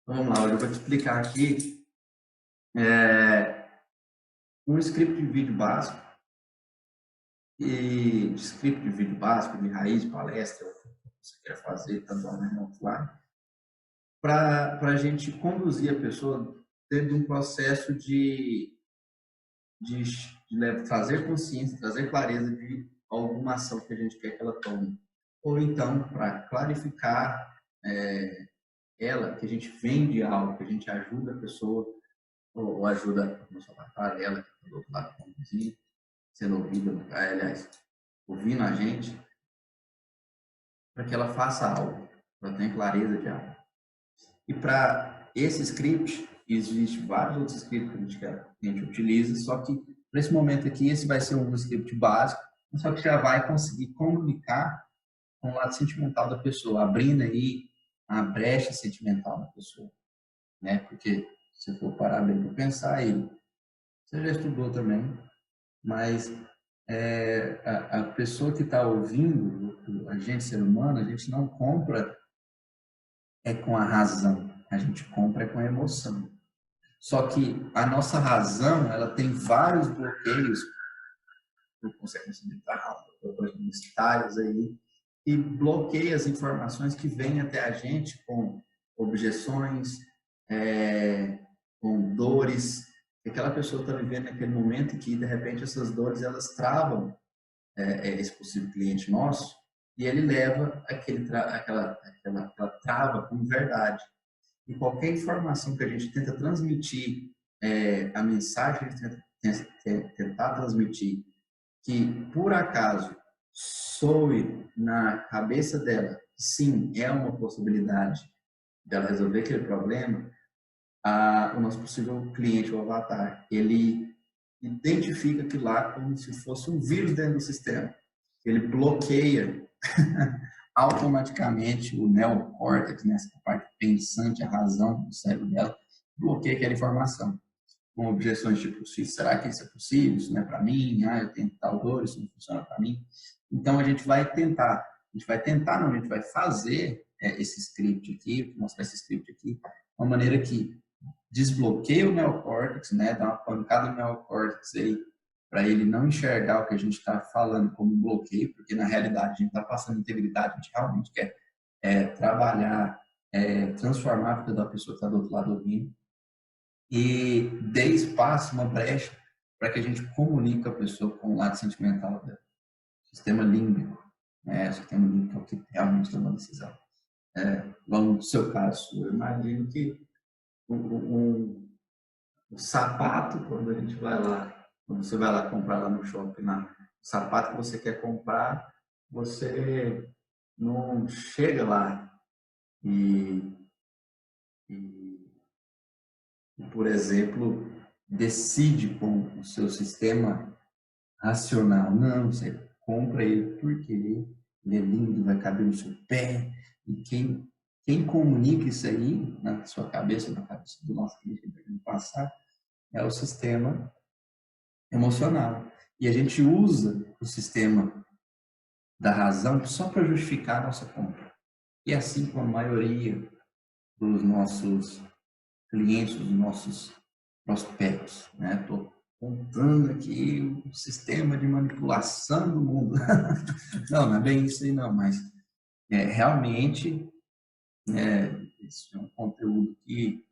Então, vamos lá, hoje eu vou te explicar aqui é, um script de vídeo básico de raiz, palestra, o que você quer fazer, tanto online quanto offline, para a gente conduzir a pessoa dentro de um processo de trazer consciência, trazer clareza de alguma ação que a gente quer que ela tome. Ou então, para clarificar ela, que a gente vende algo, que a gente ajuda a pessoa ou ajuda a nossa avatar, ela que está do outro lado conduzir, sendo ouvida, aliás, ouvindo a gente, para que ela faça algo, para ela tenha clareza de algo. E para esse script, existem vários outros scripts que a gente utiliza, só que para esse momento aqui, esse vai ser um script básico, só que já vai conseguir comunicar com o lado sentimental da pessoa, abrindo aí a brecha sentimental da pessoa, né? Porque se for parar bem para pensar aí, você já estudou também, mas a pessoa que está ouvindo, a gente, ser humano, a gente não compra com a razão, a gente compra com a emoção. Só que a nossa razão, ela tem vários bloqueios por consequência mental, por publicitários aí, e bloqueia as informações que vêm até a gente com objeções, com dores, que aquela pessoa está vivendo naquele momento e que, de repente, essas dores, elas travam esse possível cliente nosso, e ele leva aquela trava como verdade. E qualquer informação que a gente tenta transmitir, a mensagem que a gente tentar transmitir, que por acaso soe na cabeça dela, sim, é uma possibilidade dela resolver aquele problema, o nosso possível cliente, o avatar, ele identifica aquilo lá como se fosse um vírus dentro do sistema. Ele bloqueia automaticamente o neocórtex, né, essa parte pensante, a razão do cérebro dela, bloqueia aquela informação. Com objeções tipo, será que isso é possível? Isso não é para mim? Eu tenho tal dor, isso não funciona para mim. Então, a gente vai fazer esse script aqui, mostrar esse script aqui, de uma maneira que desbloqueia o neocórtex, né, dá uma pancada no neocórtex aí, para ele não enxergar o que a gente está falando como bloqueio, porque na realidade a gente está passando integridade, a gente realmente quer trabalhar, transformar a vida da pessoa que está do outro lado ouvindo, e dê espaço, uma brecha, para que a gente comunique a pessoa com o lado sentimental dela. Sistema límbico, né? O sistema límbico é o que realmente toma a decisão. No seu caso, eu imagino que um sapato, quando você vai lá comprar lá no shopping, o sapato que você quer comprar, você não chega lá e, e por exemplo, decide com o seu sistema racional. Não, você compra ele porque ele é lindo, vai caber no seu pé. E quem comunica isso aí na sua cabeça, na cabeça do nosso cliente que passar, é o sistema emocional. E a gente usa o sistema da razão só para justificar a nossa compra. E assim com a maioria dos nossos clientes, dos nossos prospectos, né? Estou contando aqui o sistema de manipulação do mundo. Não é bem isso aí não, mas realmente esse é um conteúdo que,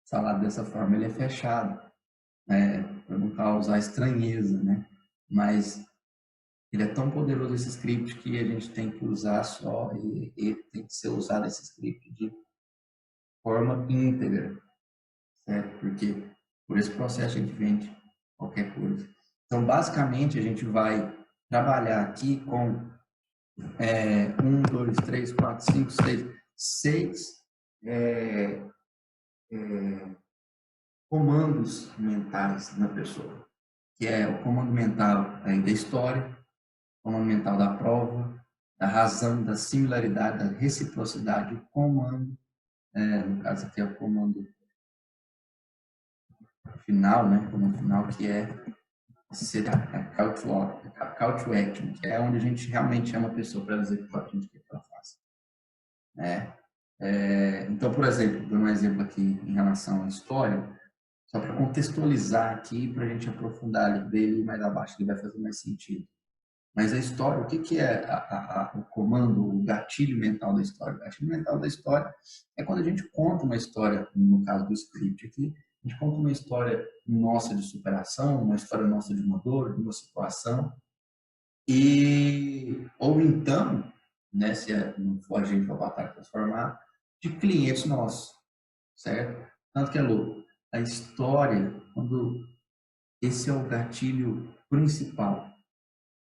falado dessa forma, ele é fechado, para não causar estranheza, né? Mas ele é tão poderoso esse script que a gente tem que usar só, e tem que ser usado esse script de forma íntegra, certo? Porque por esse processo a gente vende qualquer coisa. Então, basicamente, a gente vai trabalhar aqui com 1, 2, 3, 4, 5, 6 comandos mentais na pessoa, que é o comando mental aí da história, o comando mental da prova, da razão, da similaridade, da reciprocidade, o comando, no caso aqui é o comando final, né? O comando final que é call to action, que é onde a gente realmente chama a pessoa para executar o que a gente quer que ela faça. Então, por exemplo, dando um exemplo aqui em relação à história, só para contextualizar aqui, para a gente aprofundar ali dele mais abaixo, que vai fazer mais sentido. Mas a história, o que que é o comando, o gatilho mental da história? O gatilho mental da história é quando a gente conta uma história, no caso do script aqui, a gente conta uma história nossa de superação, uma história nossa de uma dor, de uma situação, ou então, né, se não for a gente para batalha transformar, de clientes nossos, certo? Tanto que é louco. A história, quando esse é o gatilho principal,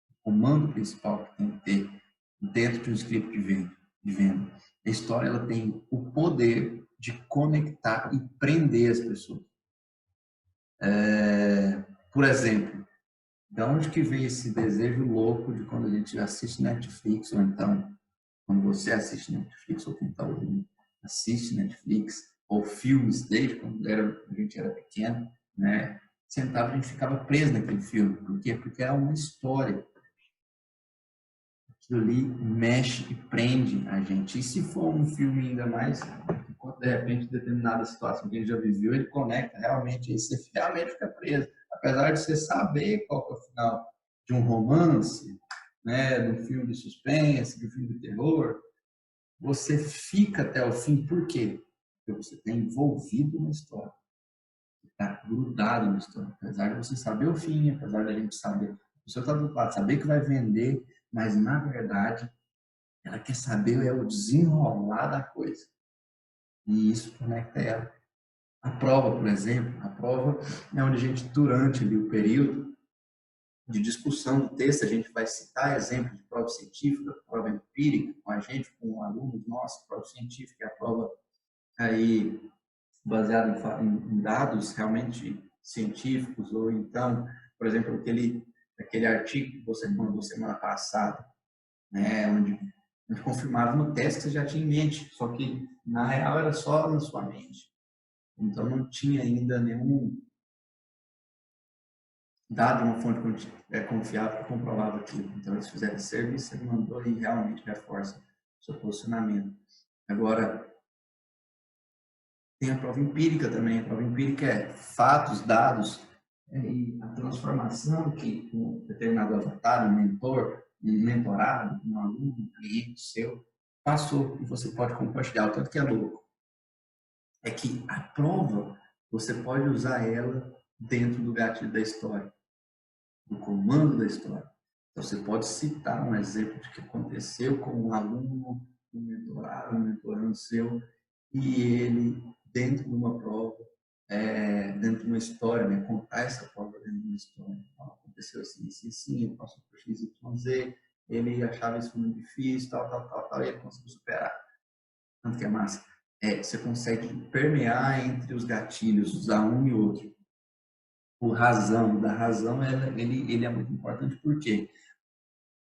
o comando principal que tem que ter dentro de um script de venda. A história ela tem o poder de conectar e prender as pessoas. Por exemplo, de onde que vem esse desejo louco de quando a gente assiste Netflix, ou então, quando você assiste Netflix, ou quem está ouvindo, assiste Netflix, ou filmes, desde quando a gente era pequeno, né? Sentava, a gente ficava preso naquele filme. Por quê? Porque é uma história. Aquilo ali mexe e prende a gente. E se for um filme ainda mais, de repente, determinada situação que ele já viveu, ele conecta realmente, e você realmente fica preso. Apesar de você saber qual é o final de um romance, né, de um filme de suspense, de um filme de terror, você fica até o fim. Por quê? Porque você está envolvido na história. Está grudado na história. Apesar de você saber o fim, apesar da gente saber, o seu está do lado, saber que vai vender, mas na verdade ela quer saber o desenrolar da coisa. E isso conecta ela. A prova, por exemplo, a prova é onde a gente, durante ali, o período de discussão do texto, a gente vai citar exemplos de prova científica, prova empírica, com a gente, com alunos nossos, prova científica, é a prova aí baseada em dados realmente científicos, ou então, por exemplo, aquele artigo que você mandou semana passada, né, onde a gente confirmava uma tese que você já tinha em mente, só que na real era só na sua mente. Então não tinha ainda nenhum dado, uma fonte confiável que comprovava aquilo. Então eles fizeram esse serviço, você mandou e realmente reforça o seu posicionamento. Agora, tem a prova empírica também. A prova empírica é fatos, dados, e a transformação que um determinado avatar, um mentor, um mentorado, um aluno, um cliente seu, passou e você pode compartilhar. O tanto que é louco é que a prova, você pode usar ela dentro do gatilho da história, do comando da história. Então, você pode citar um exemplo de que aconteceu com um aluno, um mentorado, um mentorando seu, e ele, dentro de uma prova, dentro de uma história, né, contar essa prova dentro de uma história. Então, aconteceu assim, assim, assim, ele passou por X, Y, Z, ele achava isso muito difícil, tal, e ele conseguiu superar. Tanto que é massa. Você consegue permear entre os gatilhos, usar um e outro. Da razão, ele é muito importante porque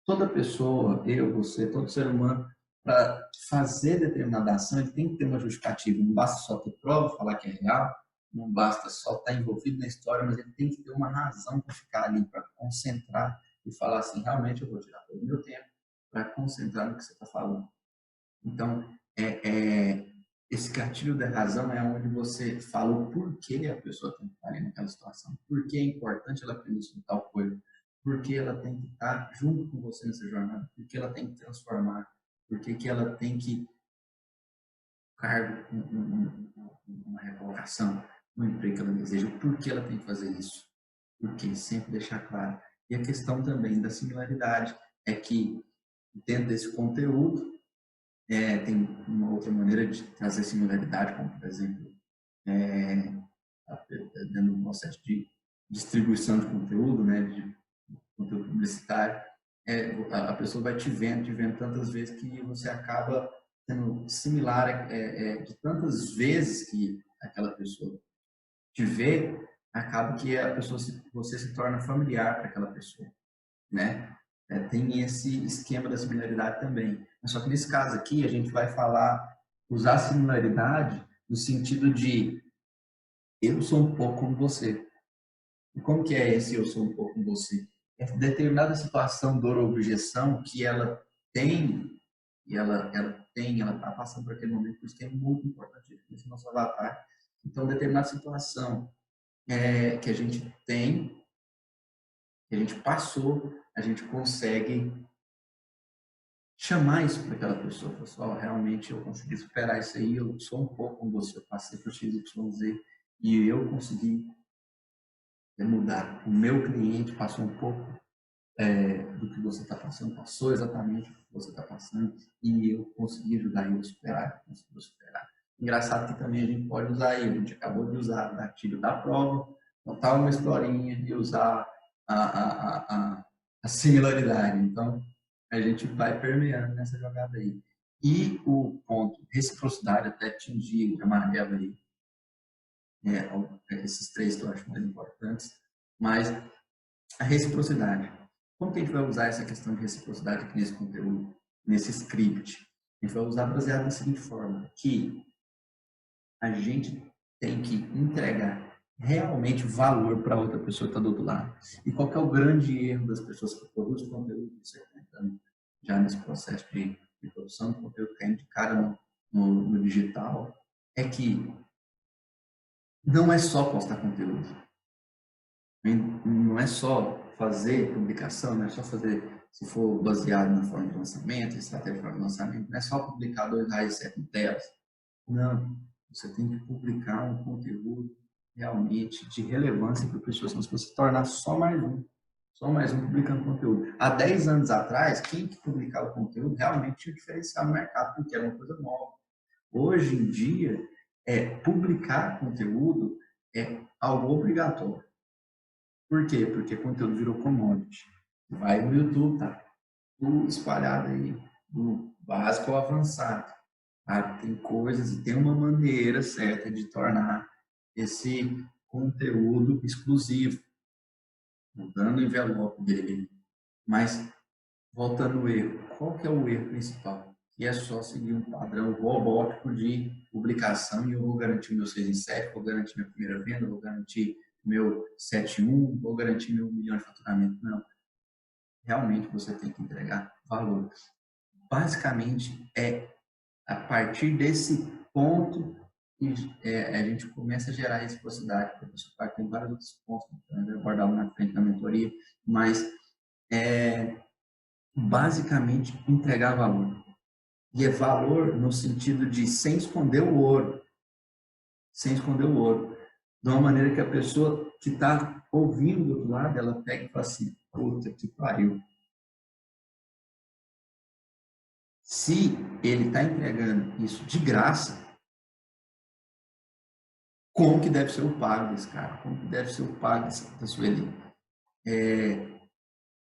toda pessoa, eu, você, todo ser humano, para fazer determinada ação, ele tem que ter uma justificativa. Não basta só ter prova, falar que é real, não basta só estar envolvido na história, mas ele tem que ter uma razão para ficar ali, para concentrar e falar assim, realmente eu vou tirar todo o meu tempo para concentrar no que você está falando. Então, esse gatilho da razão é onde você fala o porquê a pessoa tem que estar ali naquela situação, por que é importante ela aprender sobre tal coisa, por que ela tem que estar junto com você nessa jornada, por que ela tem que transformar, por que ela tem que cargo, uma recolocação, um emprego que ela deseja, por que ela tem que fazer isso, porque sempre deixar claro. E a questão também da similaridade é que dentro desse conteúdo tem uma outra maneira de trazer similaridade, como, por exemplo, dentro do processo de distribuição de conteúdo, né, de conteúdo publicitário, a pessoa vai te vendo tantas vezes que você acaba sendo similar de tantas vezes que aquela pessoa te vê, acaba que você se torna familiar para aquela pessoa, né? Tem esse esquema da similaridade também. Mas só que nesse caso aqui, a gente vai usar similaridade no sentido de eu sou um pouco como você. E como que é esse eu sou um pouco como você? É determinada situação, dor ou objeção que ela tem, e ela tem, ela está passando por aquele momento, por isso que é muito importante esse nosso avatar. Então, determinada situação que a gente tem, que a gente passou, a gente consegue chamar isso para aquela pessoa. Pessoal, realmente eu consegui superar isso aí, eu sou um pouco como você, eu passei por X, Y, Z e eu consegui mudar. O meu cliente passou um pouco do que você está passando, passou exatamente o que você está passando e eu consegui ajudar ele a superar, conseguiu superar. Engraçado que também a gente pode usar aí, a gente acabou de usar o gatilho da prova, contar uma historinha e usar a similaridade. Então, a gente vai permeando nessa jogada aí. E o ponto reciprocidade, até atingir a amarela aí, esses três que eu acho mais importantes, mas a reciprocidade. Como que a gente vai usar essa questão de reciprocidade aqui nesse conteúdo, nesse script? A gente vai usar baseado da seguinte forma, que a gente tem que entregar realmente valor para outra pessoa que está do outro lado. E qual que é o grande erro das pessoas que produzem conteúdo, você está entrando já nesse processo de produção de conteúdo, caindo de cara no digital, é que não é só postar conteúdo. Não é só fazer publicação, não é só fazer, se for baseado na forma de lançamento, estratégia de forma de lançamento, não é só publicar 2 raios 7 telas. Não, você tem que publicar um conteúdo realmente de relevância para a pessoa, senão você se tornar só mais um publicando conteúdo. Há 10 anos atrás, quem que publicava conteúdo realmente tinha diferencial no mercado, porque era uma coisa nova. Hoje em dia, publicar conteúdo é algo obrigatório. Por quê? Porque conteúdo virou commodity. Vai no YouTube, tá tudo espalhado aí, do básico ao avançado. Tá? Tem coisas e tem uma maneira certa de tornar esse conteúdo exclusivo, mudando o envelope dele. Mas, voltando ao erro, qual que é o erro principal? Que é só seguir um padrão robótico de publicação e eu vou garantir meu 6 em 7, vou garantir minha primeira venda, vou garantir meu 7 em 1, vou garantir meu 1 milhão de faturamento. Não. Realmente você tem que entregar valor. Basicamente, é a partir desse ponto que a gente começa a gerar reciprocidade, porque a pessoa tem vários outros pontos que eu vou abordar lá na frente da mentoria, mas basicamente entregar valor. E é valor no sentido de sem esconder o ouro. Sem esconder o ouro. De uma maneira que a pessoa que está ouvindo do outro lado, ela pega e fala assim, puta que pariu. Se ele está entregando isso de graça, como que deve ser o pago desse cara? Como que deve ser o pago da Sueli?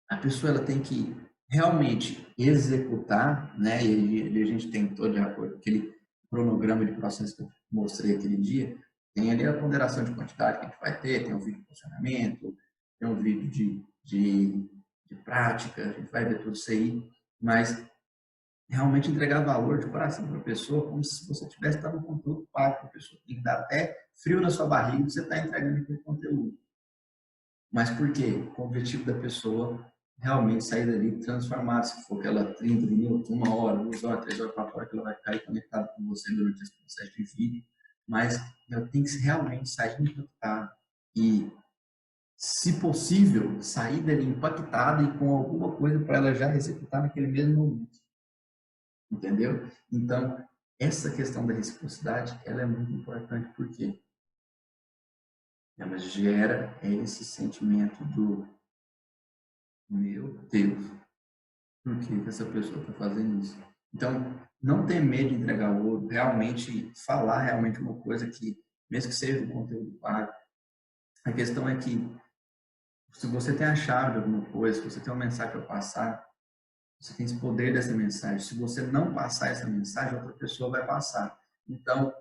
A pessoa ela tem que realmente executar, né? E a gente tem todo de acordo com aquele cronograma de processo que eu mostrei aquele dia, tem ali a ponderação de quantidade que a gente vai ter, tem um vídeo de funcionamento, tem um vídeo de prática, a gente vai ver tudo isso aí, mas realmente entregar valor de coração para a pessoa, como se você tivesse dando um conteúdo pago para a pessoa. Tem que dar até frio na sua barriga, você está entregando aquele conteúdo. Mas por quê? Com o objetivo da pessoa realmente sair dali transformada, se for aquela 30 minutos, 1 hora, 2 horas, 3 horas, 4 horas, que ela vai ficar aí conectada com você durante esse processo de vídeo, mas ela tem que realmente sair impactada e, se possível, sair dali impactada e com alguma coisa para ela já executar naquele mesmo momento. Entendeu? Então, essa questão da reciprocidade, ela é muito importante porque ela gera esse sentimento do meu Deus, por que essa pessoa está fazendo isso? Então, não ter medo de entregar o ouro, realmente falar realmente uma coisa que, mesmo que seja um conteúdo pago, a questão é que se você tem a chave de alguma coisa, se você tem uma mensagem para passar, você tem esse poder dessa mensagem. Se você não passar essa mensagem, outra pessoa vai passar. Então,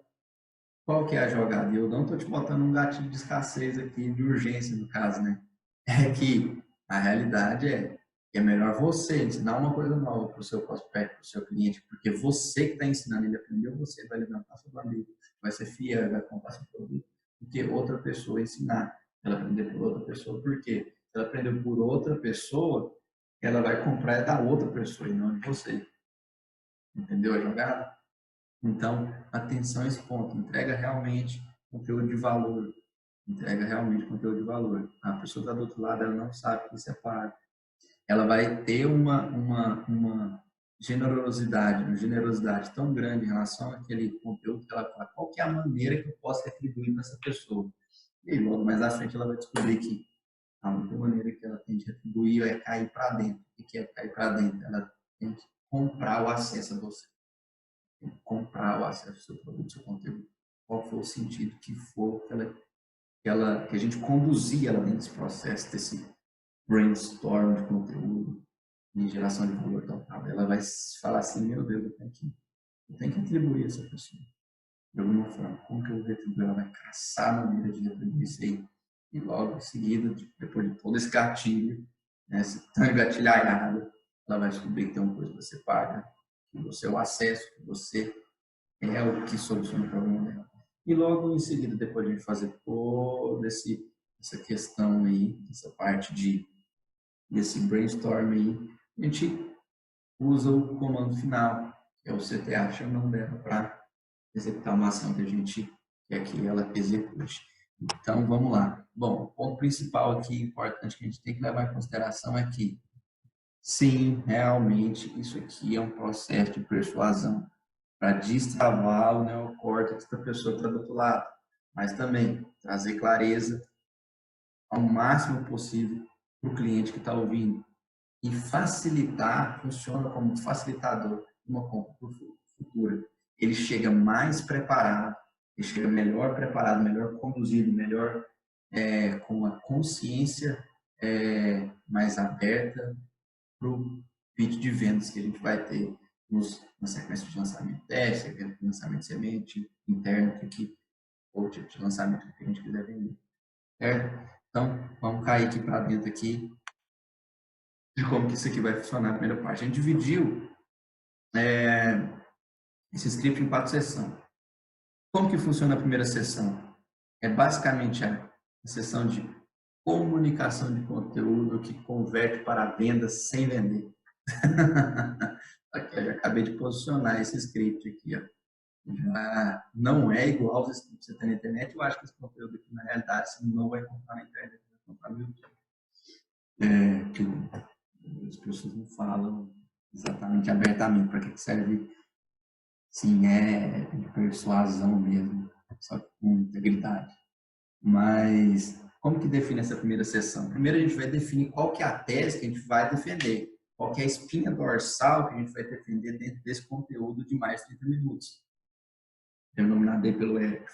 qual que é a jogada? Eu não estou te botando um gatilho de escassez aqui, de urgência no caso, né? É que a realidade é que é melhor você ensinar uma coisa nova para o seu prospecto, para o seu cliente, porque você que está ensinando ele a aprender, você vai levantar sua bandeira, vai ser fiel, vai comprar seu produto, porque outra pessoa ensinar, ela aprender por outra pessoa, por quê? Se ela aprendeu por outra pessoa, ela vai comprar da outra pessoa e não de você. Entendeu a jogada? Então, atenção a esse ponto. Entrega realmente conteúdo de valor. Entrega realmente conteúdo de valor. A pessoa está do outro lado, ela não sabe que isso é pago. Ela vai ter uma generosidade tão grande em relação àquele conteúdo que ela fala, qual que é a maneira que eu posso retribuir para essa pessoa. E aí, logo mais à frente, ela vai descobrir que a única maneira que ela tem de retribuir é cair para dentro. O que é cair para dentro? Ela tem que comprar o acesso a você. Tem que comprar o acesso ao seu produto, ao seu conteúdo. Qual for o sentido que for que a gente conduzir ela dentro desse processo, desse brainstorm de conteúdo e geração de valor total. Ela vai falar assim, meu Deus, eu tenho que atribuir essa pessoa. De alguma forma, como que eu vou retribuir? Ela vai caçar a maneira de retribuir isso aí. E logo em seguida, depois de todo esse gatilho, né, esse tanto gatilhado, ela vai descobrir que tem uma coisa que você paga, que você é o acesso, que você é o que soluciona o problema dela. E logo em seguida, depois de a gente fazer toda essa questão aí, essa parte desse brainstorm aí, a gente usa o comando final, que é o CTA, chamando dela para executar uma ação que a gente quer que ela execute. Então, vamos lá. Bom, o ponto principal aqui, importante, que a gente tem que levar em consideração é que, sim, realmente, isso aqui é um processo de persuasão para destravar o neocórtex da pessoa que está do outro lado, mas também trazer clareza ao máximo possível para o cliente que está ouvindo e facilitar, funciona como um facilitador de uma compra futura. Ele chega mais preparado, ele chega melhor preparado, melhor conduzido, melhor com a consciência mais aberta para o pitch de vendas que a gente vai ter na sequência de lançamento teste, lançamento de semente, interno, ou tipo de lançamento que a gente quiser vender. Certo? Então, vamos cair aqui para dentro aqui de como que isso aqui vai funcionar a primeira parte. A gente dividiu esse script em 4 sessões. Como que funciona a primeira sessão? É basicamente a sessão de comunicação de conteúdo que converte para vendas sem vender. Aqui, eu já acabei de posicionar esse script aqui. Ó. Já não é igual aos scripts que você tem na internet. Eu acho que esse conteúdo aqui, na realidade, você não vai encontrar na internet, vai encontrar no YouTube. Que as pessoas não falam exatamente abertamente para que serve. Sim, é de persuasão mesmo, só que com integridade. Mas como que define essa primeira sessão? Primeiro a gente vai definir qual que é a tese que a gente vai defender, qual que é a espinha dorsal que a gente vai defender dentro desse conteúdo de mais de 30 minutos. Denominado aí pelo Eric,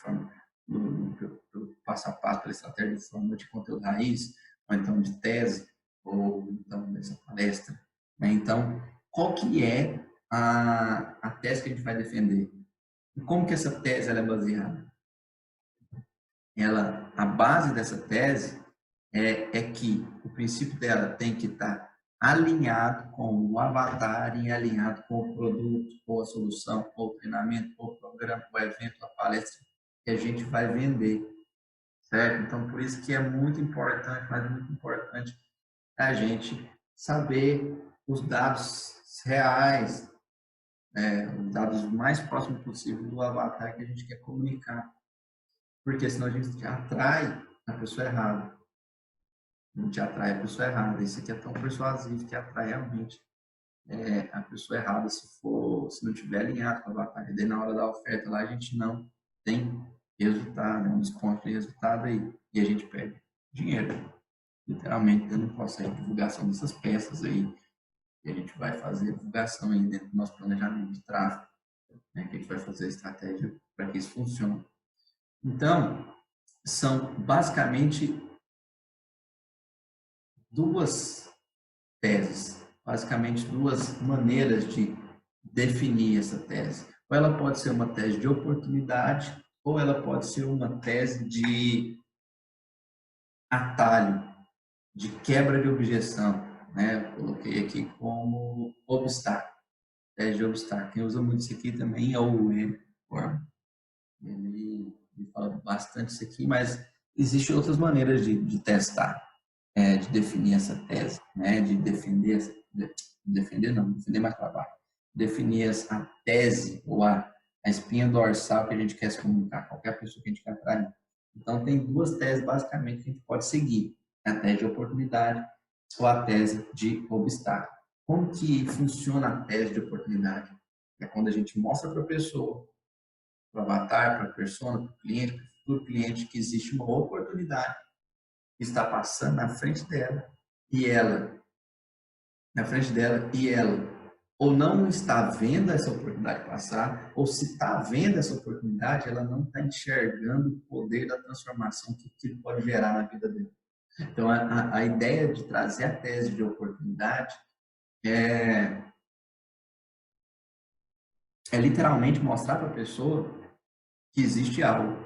pelo passo a passo, pela estratégia de forma de conteúdo raiz, ou então de tese, ou então dessa palestra. Então, qual que é a tese que a gente vai defender? E como que essa tese ela é baseada? A base dessa tese é que o princípio dela tem que estar alinhado com o avatar e alinhado com o produto, ou a solução, ou o treinamento, ou o programa, ou o evento, a palestra que a gente vai vender, certo? Então, por isso que é muito importante, mas muito importante a gente saber os dados reais, os dados mais próximos possível do avatar que a gente quer comunicar, porque senão a gente atrai a pessoa errada. A gente atrai a pessoa errada. Isso aqui é tão persuasivo que atrai realmente a pessoa errada se não tiver alinhado com o avatar. E daí na hora da oferta lá a gente não tem resultado, não desconto de resultado aí. E a gente perde dinheiro. Literalmente dando um processo de divulgação dessas peças aí. E a gente vai fazer a divulgação aí dentro do nosso planejamento de tráfego. Né, que a gente vai fazer a estratégia para que isso funcione. Então, são basicamente duas teses, basicamente duas maneiras de definir essa tese. Ou ela pode ser uma tese de oportunidade, ou ela pode ser uma tese de atalho, de quebra de objeção. Né? Eu coloquei aqui como obstáculo, tese de obstáculo. Quem usa muito isso aqui também é o Eric Fromm. Ele fala bastante isso aqui, mas existem outras maneiras de testar, de definir essa tese, né? Defender mais trabalho, definir a tese ou a espinha dorsal que a gente quer se comunicar, qualquer pessoa que a gente quer atrair. Então, tem duas teses basicamente que a gente pode seguir: a tese de oportunidade ou a tese de obstáculo. Como que funciona a tese de oportunidade? É quando a gente mostra para a pessoa, para o avatar, para a persona, para o cliente, para o futuro cliente, que existe uma oportunidade que está passando na frente dela e ela, ou não está vendo essa oportunidade passar, ou se está vendo essa oportunidade, ela não está enxergando o poder da transformação que aquilo pode gerar na vida dela. Então, a ideia de trazer a tese de oportunidade é literalmente mostrar para a pessoa que existe algo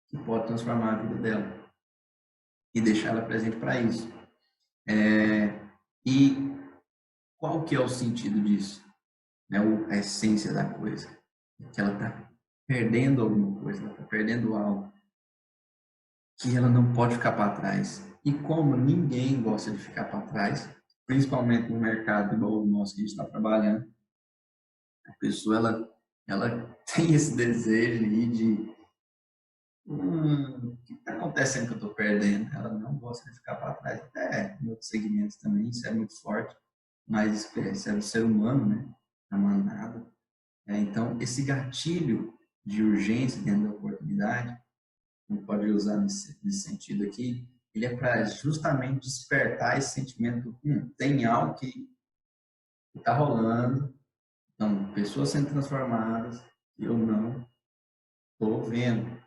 que pode transformar a vida dela e deixar ela presente para isso. E qual que é o sentido disso? A essência da coisa. Que ela está perdendo alguma coisa, ela está perdendo algo que ela não pode ficar para trás. E como ninguém gosta de ficar para trás, principalmente no mercado igual o nosso que a gente está trabalhando, a pessoa ela tem esse desejo aí de o que está acontecendo que eu estou perdendo? Ela não gosta de ficar para trás. Até em outros segmentos também, isso é muito forte, mas isso é do ser humano, né? A manada. Então, esse gatilho de urgência dentro da oportunidade, a gente pode usar nesse sentido aqui, ele é para justamente despertar esse sentimento, tem algo que está rolando, então, pessoas sendo transformadas, eu não estou vendo.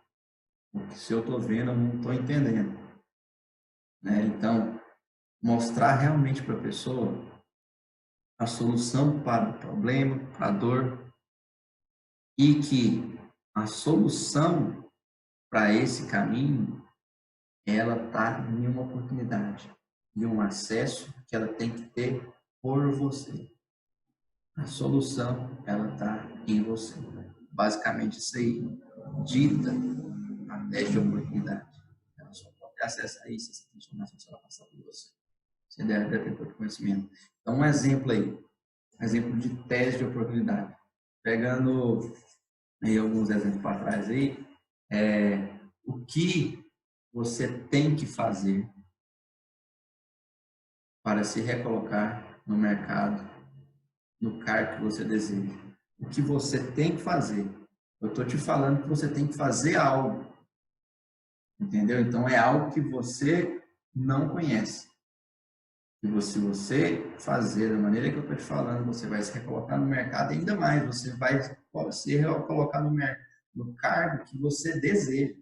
Porque se eu estou vendo, eu não estou entendendo. Então, mostrar realmente para a pessoa a solução para o problema, para a dor, e que a solução para esse caminho, ela está em uma oportunidade, em um acesso que ela tem que ter por você. A solução, ela está em você. Basicamente, isso aí dita a tese de oportunidade. Ela só pode ter acesso a isso, essa transformação, se ela passar por você. Você deve ter todo conhecimento. Então, um exemplo aí, exemplo de tese de oportunidade. Pegando aí alguns exemplos para trás aí, o que você tem que fazer para se recolocar no mercado, no cargo que você deseja. O que você tem que fazer. Eu estou te falando que você tem que fazer algo, entendeu? Então, é algo que você não conhece. E se você fazer da maneira que eu estou te falando, você vai se recolocar no mercado, e ainda mais, você vai se recolocar no cargo que você deseja,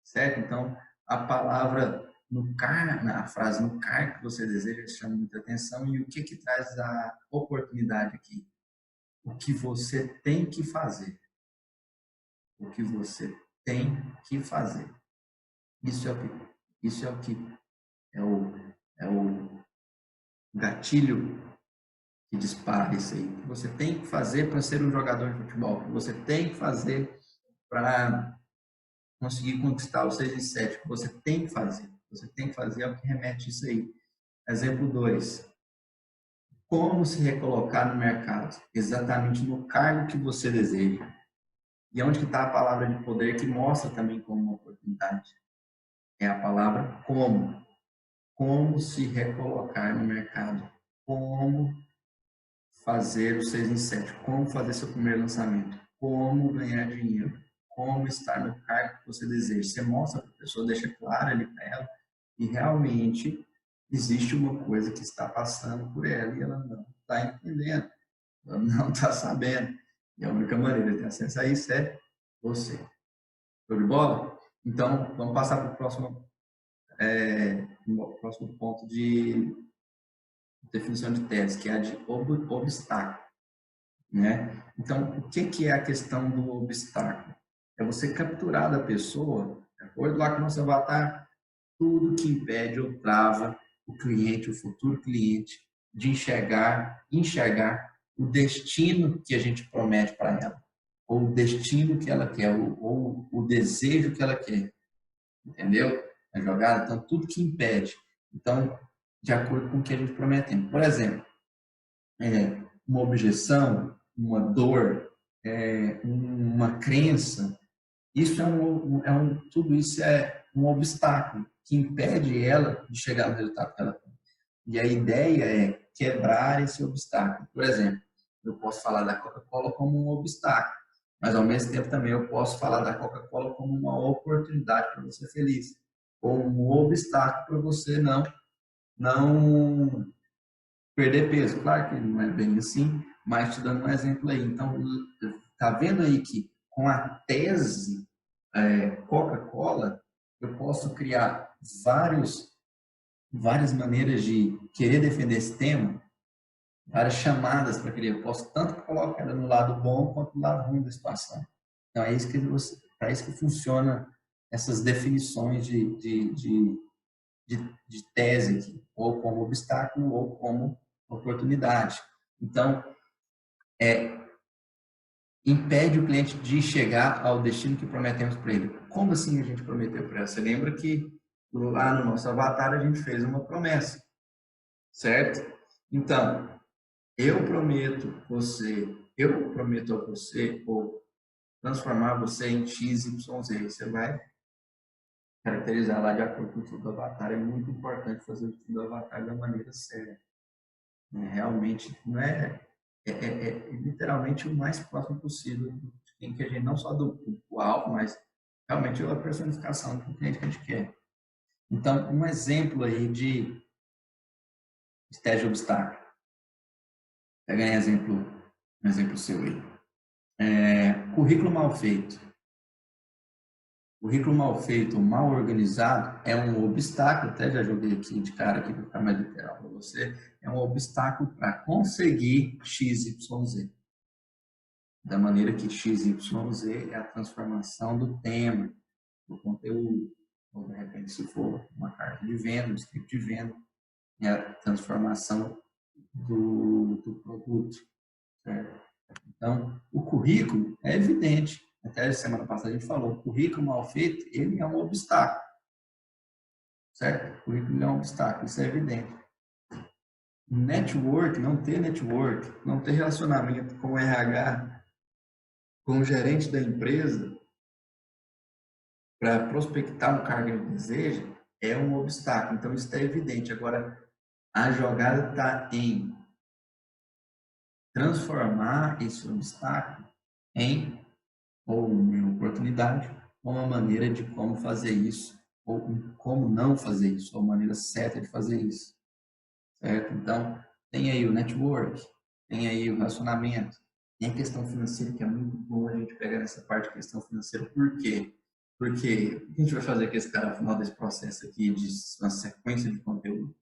certo? Então, a palavra no cargo, a frase no cargo que você deseja chama muita atenção. E o que traz a oportunidade aqui? O que você tem que fazer. O que você tem que fazer. Isso é o que é o gatilho que dispara isso aí. O que você tem que fazer para ser um jogador de futebol. O que você tem que fazer para conseguir conquistar os 6 e 7. O que você tem que fazer. Você tem que fazer é o que remete isso aí. Exemplo 2. Como se recolocar no mercado? Exatamente no cargo que você deseja. E onde que está a palavra de poder que mostra também como uma oportunidade? É a palavra como. Como se recolocar no mercado. Como fazer o 6 em 7. Como fazer seu primeiro lançamento. Como ganhar dinheiro. Como estar no cargo que você deseja. Você mostra para a pessoa, deixa claro ali para ela que realmente existe uma coisa que está passando por ela e ela não está entendendo. Ela não está sabendo. E a única maneira de ter acesso a isso é você. Show de bola? Então, vamos passar para o próximo ponto de definição de tese, que é a de obstáculo. Né? Então, o que é a questão do obstáculo? É você capturar da pessoa, de acordo lá com o nosso avatar, tudo que impede ou trava o cliente, o futuro cliente, de enxergar o destino que a gente promete para ela, ou o destino que ela quer, ou o desejo que ela quer, entendeu? A jogada, então, tudo que impede. Então, de acordo com o que a gente prometemos. Por exemplo, uma objeção, uma dor, uma crença, isso tudo isso é um obstáculo que impede ela de chegar no resultado que ela tem. E a ideia é quebrar esse obstáculo. Por exemplo, eu posso falar da Coca-Cola como um obstáculo, mas ao mesmo tempo também eu posso falar da Coca-Cola como uma oportunidade para você ser feliz, ou um obstáculo para você não perder peso. Claro que não é bem assim, mas te dando um exemplo aí. Então, tá vendo aí que com a tese Coca-Cola, eu posso criar várias maneiras de querer defender esse tema, várias chamadas para querer. Eu posso tanto colocar ela no lado bom quanto no lado ruim da situação. Então, é isso para isso que funciona essas definições de tese aqui, ou como obstáculo ou como oportunidade. Então, impede o cliente de chegar ao destino que prometemos para ele. Como assim a gente prometeu para ele? Você lembra que lá no nosso avatar a gente fez uma promessa, certo? Então, eu prometo a você, ou transformar você em X, Y, Z. Você vai caracterizar lá de acordo com o estudo do avatar. É muito importante fazer o estudo do avatar da maneira certa. Realmente, não é literalmente o mais próximo possível de quem que a gente, não só do alvo, mas realmente a personificação do cliente que a gente quer. Então, um exemplo aí de teste de obstáculo. Pega um exemplo seu aí. Currículo mal feito. Currículo mal feito, mal organizado, é um obstáculo, até já joguei aqui de cara aqui para ficar mais literal para você, é um obstáculo para conseguir XYZ. Da maneira que XYZ é a transformação do tema, do conteúdo, ou de repente se for uma carta de venda, um script de venda, é a transformação do produto, certo? Então, o currículo é evidente. Até a semana passada a gente falou, o currículo mal feito, ele é um obstáculo, certo? O currículo é um obstáculo, isso é evidente. Network, não ter relacionamento com o RH, com o gerente da empresa, para prospectar um cargo que ele deseja, é um obstáculo. Então, isso está evidente. Agora, a jogada está em transformar esse obstáculo em ou uma oportunidade, ou uma maneira de como fazer isso, ou como não fazer isso, ou a maneira certa de fazer isso, certo? Então, tem aí o network, tem aí o relacionamento, tem a questão financeira, que é muito bom a gente pegar nessa parte de questão financeira. Por quê? Porque o que a gente vai fazer com esse cara no final desse processo aqui, de uma sequência de conteúdo?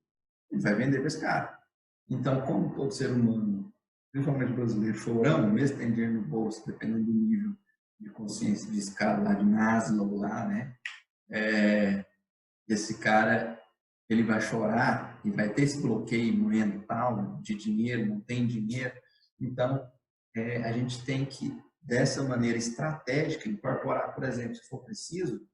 Ele vai vender para esse cara. Então, como todo ser humano, principalmente brasileiro, chorão, mesmo tendo dinheiro no bolso, dependendo do nível de consciência de escala lá de Maslow lá, né? Esse cara, ele vai chorar e vai ter esse bloqueio mental de dinheiro, não tem dinheiro. Então, a gente tem que, dessa maneira estratégica, incorporar, por exemplo, se for preciso,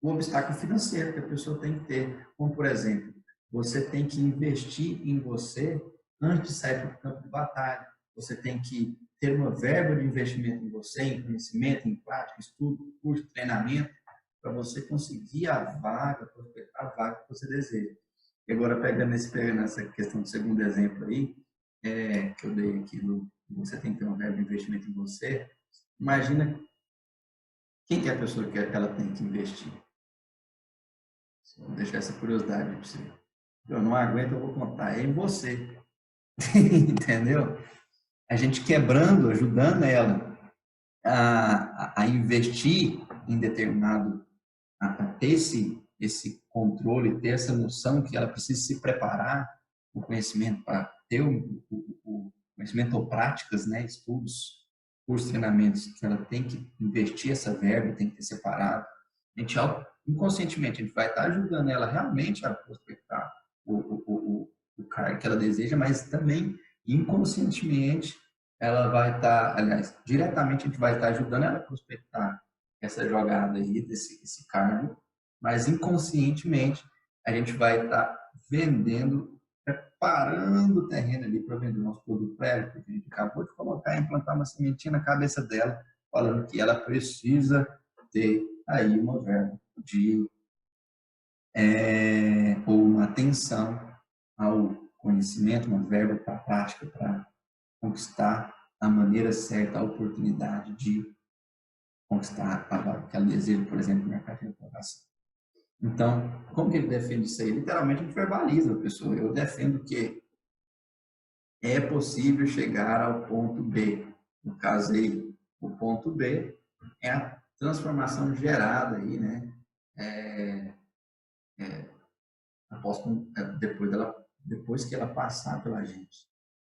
o obstáculo financeiro que a pessoa tem que ter. Como, por exemplo, você tem que investir em você antes de sair para o campo de batalha. Você tem que ter uma verba de investimento em você, em conhecimento, em prática, estudo, curso, treinamento, para você conseguir a vaga, prospectar a vaga que você deseja. E agora, pegando essa questão do segundo exemplo aí, que eu dei aqui, você tem que ter uma verba de investimento em você, imagina quem que é a pessoa que ela tem que investir. Vou deixar essa curiosidade para você. Eu não aguento, eu vou contar. É em você. Entendeu? A gente quebrando, ajudando ela a investir em determinado, a ter esse controle, ter essa noção que ela precisa se preparar o conhecimento para ter o conhecimento ou práticas, né, estudos, cursos, treinamentos, que ela tem que investir essa verba, tem que ter separado. A gente, inconscientemente, a gente vai estar ajudando ela realmente a prospectar o cargo que ela deseja, mas também inconscientemente ela vai estar, aliás, diretamente a gente vai estar ajudando ela a prospectar essa jogada aí, esse cargo, mas inconscientemente a gente vai estar vendendo preparando o terreno ali para vender o nosso produto para ela, porque a gente acabou de colocar e implantar uma sementinha na cabeça dela, falando que ela precisa ter aí uma verba de ou uma atenção ao conhecimento, uma verba para a prática, para conquistar da maneira certa a oportunidade de conquistar a vaga que ela deseja, por exemplo, no mercado de alocação. Então, como que ele defende isso aí? Literalmente, a gente verbaliza a pessoa. Eu defendo que é possível chegar ao ponto B. No caso aí, o ponto B é a transformação gerada aí, né? Depois que ela passar pela gente,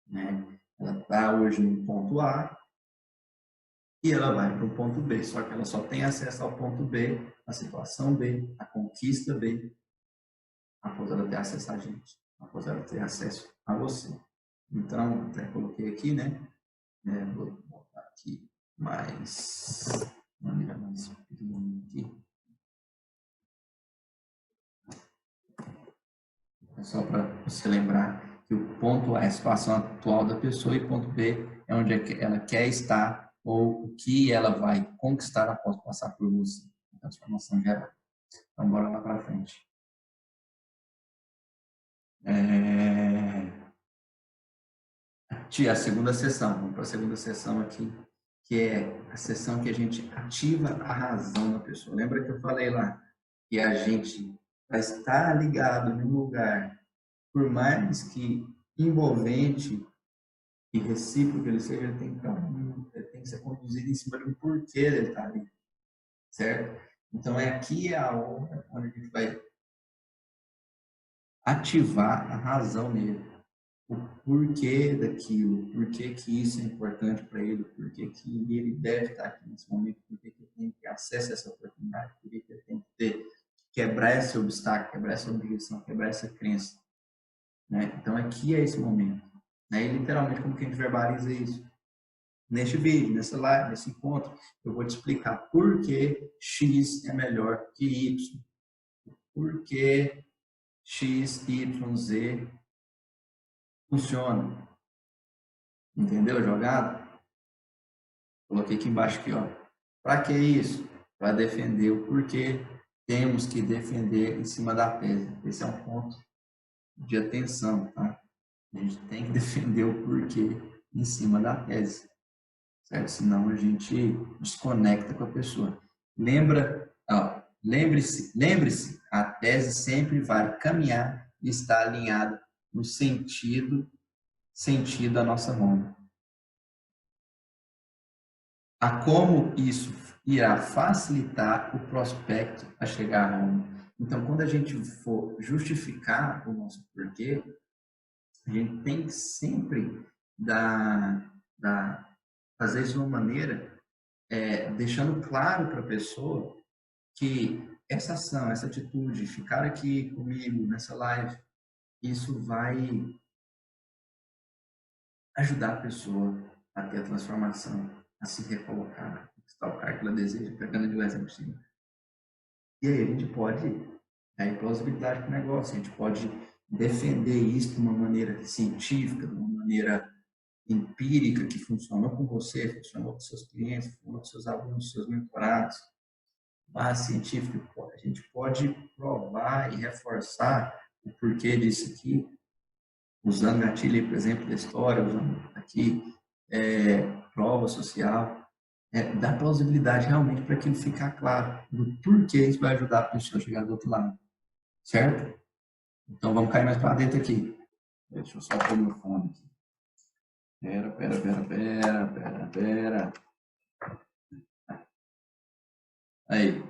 né? Ela está hoje no ponto A e ela vai para o ponto B, só que ela só tem acesso ao ponto B, a situação B, a conquista B, após ela ter acesso a gente, após ela ter acesso a você. Então, até coloquei aqui, né? Vou botar aqui mais, de maneira mais pequenininha aqui. É só para você lembrar que o ponto A é a situação atual da pessoa e o ponto B é onde ela quer estar ou o que ela vai conquistar após passar por você. Transformação geral. Então, bora lá para frente. A segunda sessão. Vamos para a segunda sessão aqui, que é a sessão que a gente ativa a razão da pessoa. Lembra que eu falei lá que a gente vai estar ligado em um lugar, por mais que envolvente e recíproco ele seja, ele tem que ser conduzido em cima de um porquê ele estar ali, certo? Então, aqui a hora onde a gente vai ativar a razão nele, o porquê daquilo, porquê que isso é importante para ele, porquê que ele deve estar aqui nesse momento, porquê que ele tem que ter acesso a essa oportunidade, porquê que ele tem que quebrar esse obstáculo, quebrar essa objeção, quebrar essa crença. Né? Então, aqui é esse momento. Né? E, literalmente, como que a gente verbaliza isso? Neste vídeo, nessa live, nesse encontro, eu vou te explicar por que X é melhor que Y. Por que X, Y, Z funciona. Entendeu a jogada? Coloquei aqui embaixo aqui, ó. Para que isso? Para defender o porquê temos que defender em cima da tese. Esse é um ponto de atenção, tá? A gente tem que defender o porquê em cima da tese, certo? Senão a gente desconecta com a pessoa. Lembre-se, a tese sempre vai caminhar e estar alinhada no sentido da nossa Roma. A como isso irá facilitar o prospecto a chegar a Roma. Então, quando a gente for justificar o nosso porquê, a gente tem que sempre fazer isso de uma maneira deixando claro para a pessoa que essa ação, essa atitude, ficar aqui comigo nessa live, isso vai ajudar a pessoa a ter a transformação, a se recolocar, conquistar o cargo que ela deseja, pegando de um exemplo assim. E aí a gente pode dar plausibilidade para o negócio, a gente pode defender isso de uma maneira científica, de uma maneira empírica que funcionou com você, funcionou com seus clientes, funcionou com seus alunos, seus mentorados. Base científica, a gente pode provar e reforçar o porquê disso aqui, usando gatilho, por exemplo, da história, usando aqui prova social, dá plausibilidade realmente para aquilo ficar claro do porquê isso vai ajudar a pessoa a chegar do outro lado, certo? Então vamos cair mais para dentro aqui. Deixa eu só pôr meu fone aqui. Pera. Aí.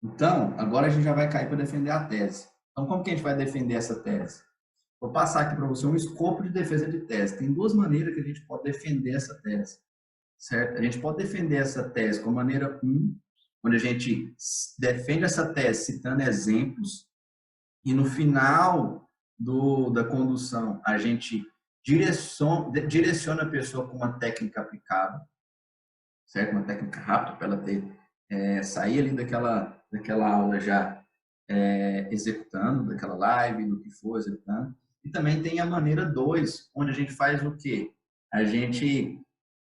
Então, agora a gente já vai cair para defender a tese. Então, como que a gente vai defender essa tese? Vou passar aqui para você um escopo de defesa de tese. Tem duas maneiras que a gente pode defender essa tese, certo? A gente pode defender essa tese com a maneira 1, onde a gente defende essa tese citando exemplos e no final da condução a gente direciona a pessoa com uma técnica aplicável, certo? Uma técnica rápida para ela ter sair ali daquela aula já executando, daquela live, do que for executando. E também tem a maneira 2, onde a gente faz o quê? A gente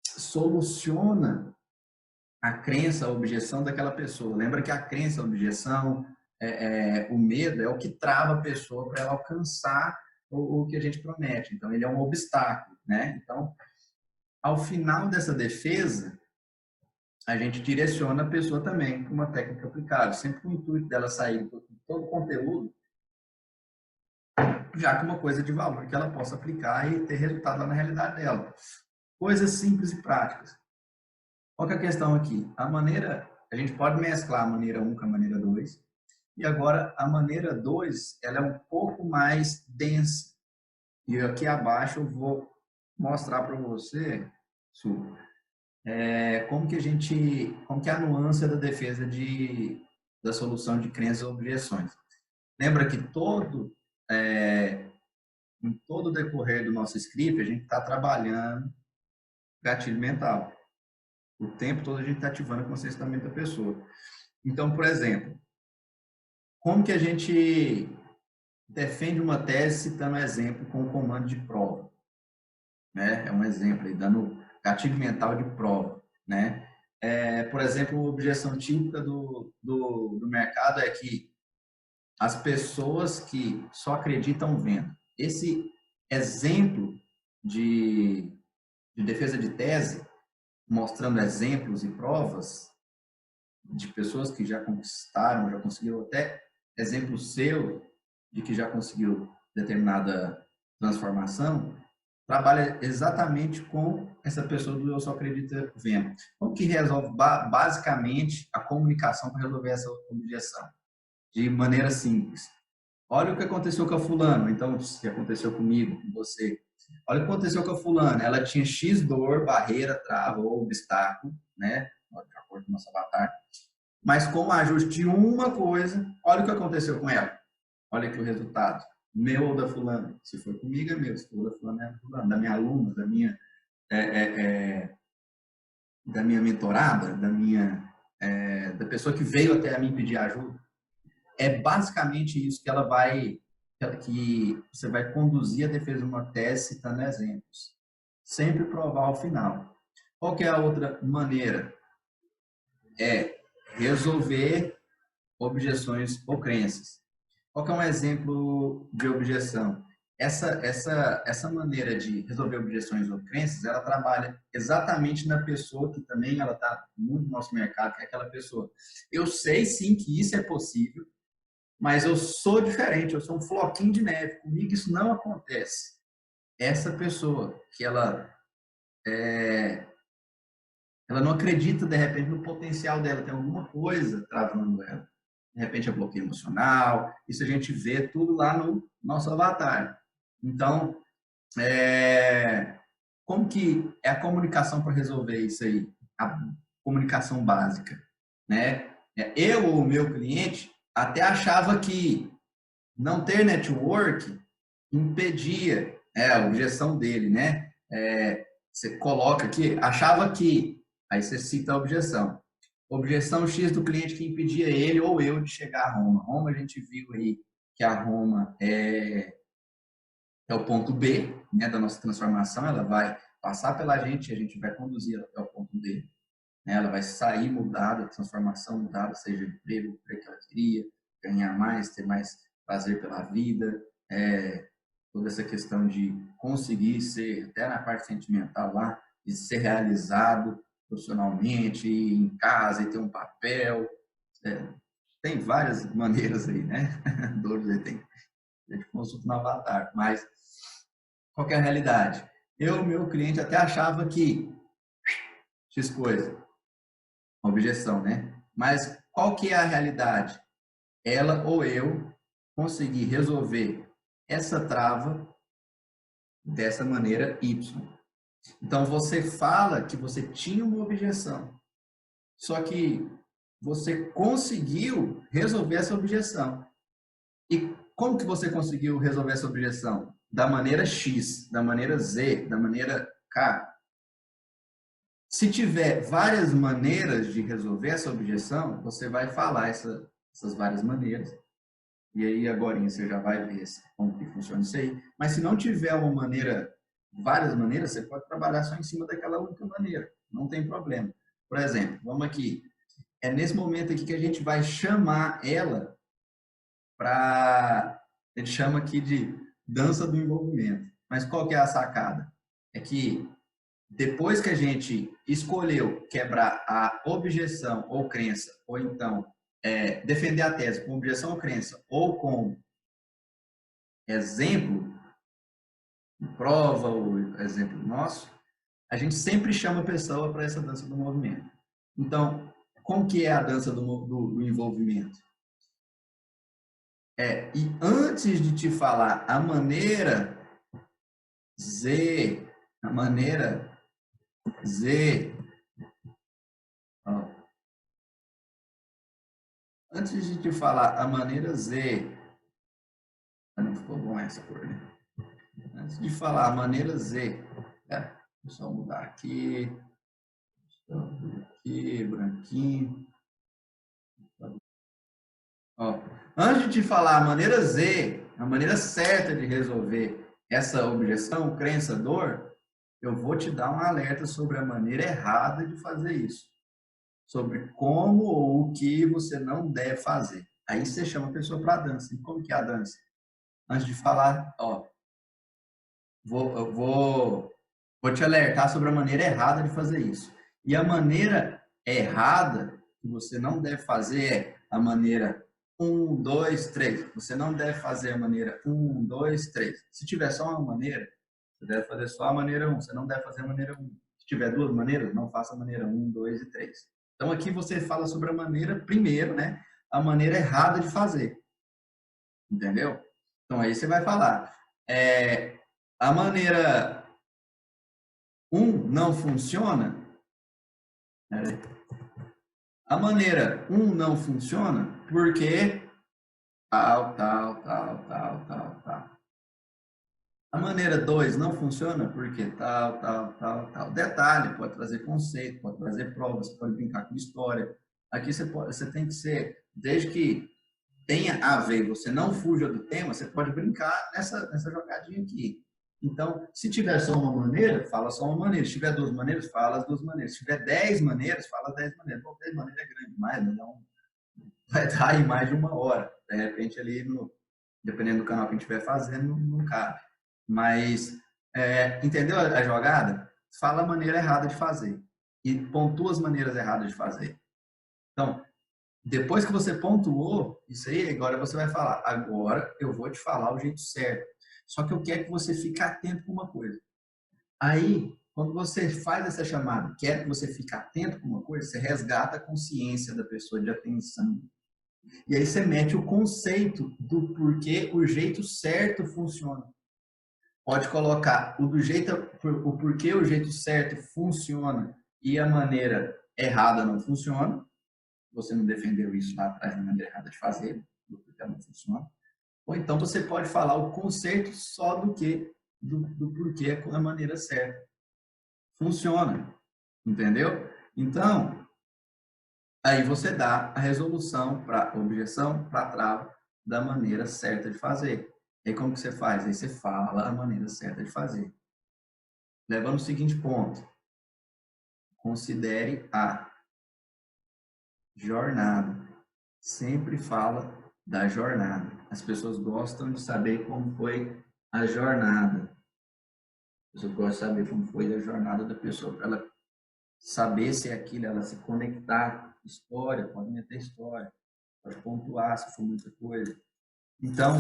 soluciona a crença, a objeção daquela pessoa. Lembra que a crença, a objeção, o medo é o que trava a pessoa para ela alcançar o que a gente promete. Então, ele é um obstáculo, né? Então, ao final dessa defesa, a gente direciona a pessoa também para uma técnica aplicável, sempre com o intuito dela sair com todo o conteúdo, já com uma coisa de valor que ela possa aplicar e ter resultado lá na realidade dela. Coisas simples e práticas. Qual que é a questão aqui? A gente pode mesclar a maneira 1 com a maneira 2, e agora a maneira 2, ela é um pouco mais densa. E aqui abaixo eu vou mostrar para você, Su, como que é a nuance da defesa da solução de crenças e objeções. Lembra que em todo o decorrer do nosso script, a gente está trabalhando gatilho mental. O tempo todo a gente está ativando o conscientemente da pessoa. Então, por exemplo, como que a gente defende uma tese citando exemplo com o comando de prova? Né? É um exemplo aí, dando gatilho mental de prova. Né? Por exemplo, a objeção típica do mercado é que as pessoas que só acreditam vendo. Esse exemplo de defesa de tese, mostrando exemplos e provas de pessoas que já conquistaram, já conseguiram até exemplo seu de que já conseguiu determinada transformação, trabalha exatamente com essa pessoa do eu só acredito vendo. Como que resolve basicamente a comunicação para resolver essa objeção? De maneira simples. Olha o que aconteceu com a fulano, então, o que aconteceu comigo, com você. Olha o que aconteceu com a fulana, ela tinha X dor, barreira, trava ou obstáculo, né? De acordo com o nosso avatar. Mas com o ajuste de uma coisa, olha o que aconteceu com ela. Olha aqui o resultado. Meu ou da fulana. Se for comigo, é meu. Se for da fulana, é da fulana. Da minha aluna, da minha mentorada, da pessoa que veio até a mim pedir ajuda. É basicamente isso que você vai conduzir a defesa de uma tese citando exemplos. Sempre provar ao final. Qual que é a outra maneira? É resolver objeções ou crenças. Qual que é um exemplo de objeção? Essa maneira de resolver objeções ou crenças, ela trabalha exatamente na pessoa que também ela está muito no nosso mercado, que é aquela pessoa. Eu sei sim que isso é possível, mas eu sou diferente, eu sou um floquinho de neve. Comigo isso não acontece. Essa pessoa que ela não acredita de repente no potencial dela, tem alguma coisa travando ela. De repente é bloqueio emocional, isso a gente vê tudo lá no nosso avatar. Então, como que é a comunicação para resolver isso aí? A comunicação básica, né? Eu ou o meu cliente até achava que não ter network impedia a objeção dele, né? Você coloca aqui, achava que, aí você cita a objeção. Objeção X do cliente que impedia ele ou eu de chegar a Roma. Roma, a gente viu aí que a Roma é o ponto B, né, da nossa transformação, ela vai passar pela gente e a gente vai conduzir ela até o ponto B. Né? Ela vai sair mudada, transformação mudada, seja emprego, o emprego que ela queria, ganhar mais, ter mais prazer pela vida, toda essa questão de conseguir ser, até na parte sentimental lá, de ser realizado profissionalmente, em casa e ter um papel. Tem várias maneiras aí, né? Dores tem. A gente consulta no avatar, mas qual que é a realidade? Meu cliente até achava que X coisa, uma objeção, né? Mas qual que é a realidade? Ela ou eu conseguir resolver essa trava dessa maneira Y. Então, você fala que você tinha uma objeção, só que você conseguiu resolver essa objeção. E como que você conseguiu resolver essa objeção? Da maneira X, da maneira Z, da maneira K. Se tiver várias maneiras de resolver essa objeção, você vai falar essas várias maneiras E aí agora você já vai ver como que funciona isso aí. Mas se não tiver uma maneira, várias maneiras, você pode trabalhar só em cima daquela única maneira. Não tem problema. Por exemplo, vamos aqui. É nesse momento aqui que a gente vai chamar ela para... A gente chama aqui de dança do envolvimento. Mas qual que é a sacada? É que depois que a gente escolheu quebrar a objeção ou crença, ou então defender a tese com objeção ou crença, ou com exemplo, prova ou exemplo nosso, a gente sempre chama a pessoa para essa dança do movimento. Então, como que é a dança do envolvimento? E antes de te falar a maneira Z, ó, antes de te falar a maneira Z, não ficou bom essa cor, né? Antes de falar a maneira Z, deixa eu só mudar aqui, branquinho. Ó, antes de falar a maneira Z, a maneira certa de resolver essa objeção, crença, dor, eu vou te dar um alerta sobre a maneira errada de fazer isso. Sobre como ou o que você não deve fazer. Aí você chama a pessoa para a dança. E como que é a dança? Antes de falar, ó, vou te alertar sobre a maneira errada de fazer isso. E a maneira errada que você não deve fazer é a maneira 1, 2, 3. Você não deve fazer a maneira 1, 2, 3. Se tiver só uma maneira, você deve fazer só a maneira 1. Você não deve fazer a maneira 1. Se tiver duas maneiras, não faça a maneira 1, 2 e 3. Então aqui você fala sobre a maneira, primeiro, né? A maneira errada de fazer. Entendeu? Então aí você vai falar. A maneira 1 não funciona. A maneira 1 não funciona porque tal. A maneira 2 não funciona porque tal. Detalhe, pode trazer conceito, pode trazer provas, pode brincar com história. Aqui você tem que ser, desde que tenha a ver, você não fuja do tema, você pode brincar nessa jogadinha aqui. Então, se tiver só uma maneira, fala só uma maneira. Se tiver duas maneiras, fala as duas maneiras. Se tiver 10 maneiras, fala 10 maneiras. Bom, 10 maneiras é grande demais, né? Então, vai dar aí mais de uma hora. De repente, ali, dependendo do canal que a gente estiver fazendo, não cabe. Mas, entendeu a jogada? Fala a maneira errada de fazer. E pontua as maneiras erradas de fazer. Então, depois que você pontuou isso aí, agora você vai falar, agora eu vou te falar o jeito certo. Só que eu quero que você fique atento com uma coisa. Aí, quando você faz essa chamada, quer que você fique atento com uma coisa, você resgata a consciência da pessoa de atenção. E aí você mete o conceito do porquê o jeito certo funciona. Pode colocar o porquê o jeito certo funciona e a maneira errada não funciona. Você não defendeu isso lá atrás de maneira errada de fazer, porque não funciona. Ou então você pode falar o conceito só do porquê a maneira certa. Funciona, entendeu? Então, aí você dá a resolução para objeção, para trava, da maneira certa de fazer. E aí como que você faz? Aí você fala a maneira certa de fazer. Levando o seguinte ponto. Considere a jornada. Sempre fala da jornada. As pessoas gostam de saber como foi a jornada. As pessoas gostam de saber como foi a jornada da pessoa, para ela saber se é aquilo, ela se conectar. História, pode meter história, pode pontuar se for muita coisa. Então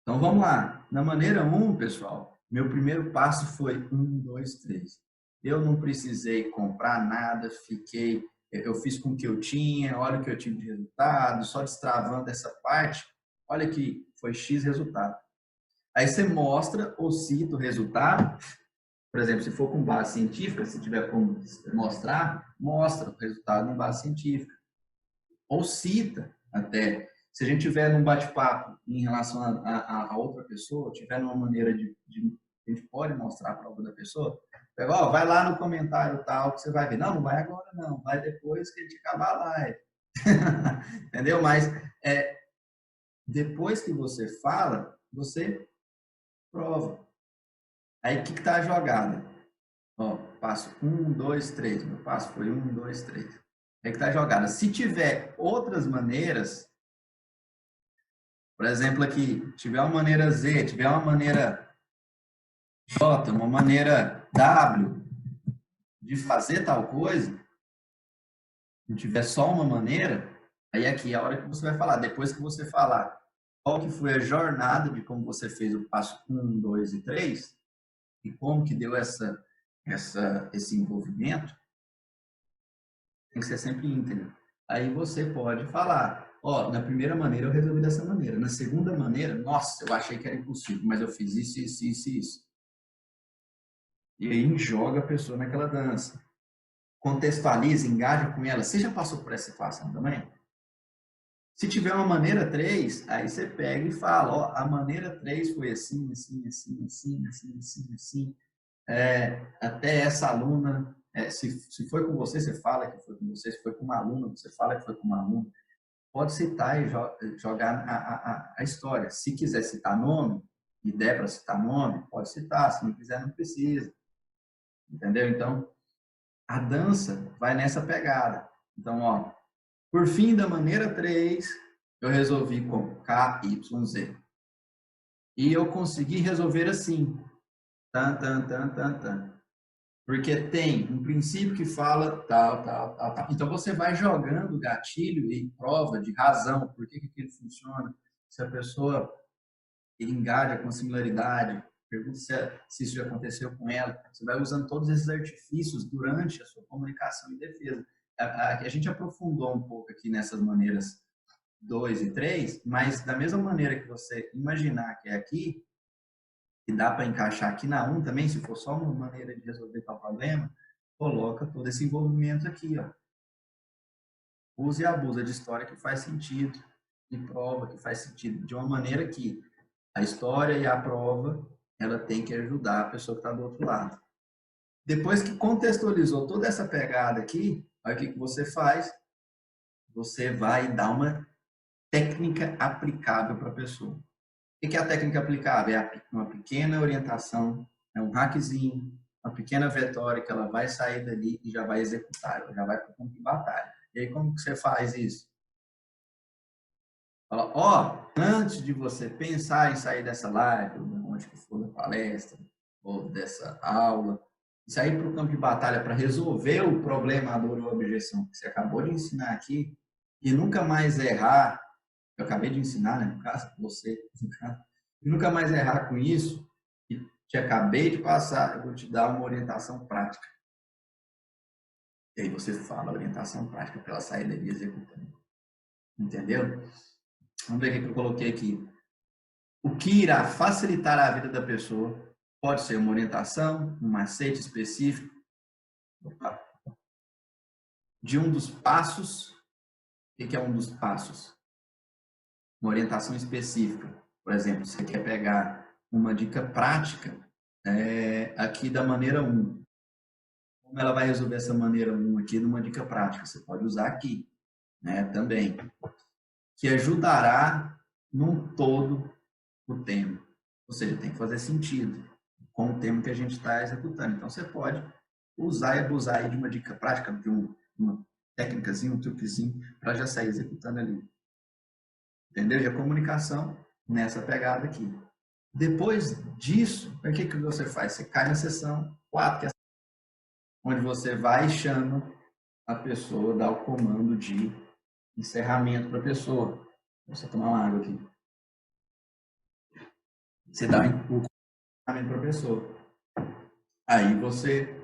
vamos lá. Na maneira 1, pessoal, meu primeiro passo foi 1, 2, 3. Eu não precisei comprar nada, eu fiz com o que eu tinha, olha o que eu tive de resultado, só destravando essa parte, olha que foi X resultado. Aí você mostra ou cita o resultado, por exemplo, se for com base científica, se tiver como mostrar, mostra o resultado em base científica. Ou cita até. Se a gente tiver num bate-papo em relação a outra pessoa, tiver numa maneira a gente pode mostrar a prova da pessoa, pega, vai lá no comentário tal, que você vai ver. Não vai agora não, vai depois que a gente acabar a live. Entendeu? Mas Depois que você fala, você prova. Aí, o que está a jogada? Ó, passo 1, 2, 3. Meu passo foi 1, 2, 3. Aí que está a jogada. Se tiver outras maneiras, por exemplo, aqui, tiver uma maneira Z, tiver uma maneira J, uma maneira W de fazer tal coisa, não tiver só uma maneira, aí aqui é a hora que você vai falar. Depois que você falar qual que foi a jornada de como você fez o passo 1, 2 e 3, e como que deu esse envolvimento, tem que ser sempre íntegro. Aí você pode falar, ó, na primeira maneira eu resolvi dessa maneira. Na segunda maneira, nossa, eu achei que era impossível, mas eu fiz isso, isso, isso, isso. E aí joga a pessoa naquela dança. Contextualiza, engaja com ela. Você já passou por essa situação também? Se tiver uma maneira 3, aí você pega e fala, ó, a maneira 3 foi assim, assim, assim, assim, assim, assim, assim. Até essa aluna, se foi com você, você fala que foi com você. Se foi com uma aluna, você fala que foi com uma aluna. Pode citar e jogar a história. Se quiser citar nome, e der para citar nome, pode citar. Se não quiser, não precisa. Entendeu? Então, a dança vai nessa pegada. Então, ó, por fim, da maneira 3, eu resolvi com K, Y, Z. E eu consegui resolver assim. Tan, tan, tan, tan, tan. Porque tem um princípio que fala tal, tal, tal, tal. Então você vai jogando gatilho e prova de razão, por que aquilo funciona. Se a pessoa engaja com similaridade, pergunta se isso já aconteceu com ela. Você vai usando todos esses artifícios durante a sua comunicação e defesa. A gente aprofundou um pouco aqui nessas maneiras 2 e 3, mas da mesma maneira que você imaginar que é aqui, que dá para encaixar aqui na 1 também, se for só uma maneira de resolver tal problema, coloca todo esse envolvimento aqui, ó. Use e abusa de história que faz sentido e prova que faz sentido, de uma maneira que a história e a prova, ela tem que ajudar a pessoa que está do outro lado. Depois que contextualizou toda essa pegada aqui, olha o que você faz, você vai dar uma técnica aplicável para a pessoa. O que é a técnica aplicável? É uma pequena orientação, é um hackzinho, uma pequena vetória que ela vai sair dali e já vai executar, ela já vai para o campo de batalha. E aí como que você faz isso? Fala, ó, antes de você pensar em sair dessa live, ou onde que for da palestra, ou dessa aula, e sair para o campo de batalha para resolver o problema, a dor ou a objeção que você acabou de ensinar aqui, e nunca mais errar, eu acabei de ensinar, né, no caso, você, no caso, e nunca mais errar com isso, que te acabei de passar, eu vou te dar uma orientação prática. E aí você fala a orientação prática para ela sair dali executando. Entendeu? Vamos ver o que eu coloquei aqui. O que irá facilitar a vida da pessoa pode ser uma orientação, um macete específico de um dos passos. O que é um dos passos? Uma orientação específica. Por exemplo, você quer pegar uma dica prática aqui da maneira 1. Como ela vai resolver essa maneira 1 aqui numa dica prática? Você pode usar aqui, né, também. Que ajudará num todo o tema. Ou seja, tem que fazer sentido com o tema que a gente está executando. Então, você pode usar e abusar aí de uma dica prática, de uma técnicazinha, um truquezinho, para já sair executando ali. Entendeu? E a comunicação nessa pegada aqui. Depois disso, o que você faz? Você cai na sessão 4, que é onde você vai e chama a pessoa, dá o comando de encerramento para a pessoa. Você tomar uma água aqui. Você dá o encerramento para a pessoa. Aí você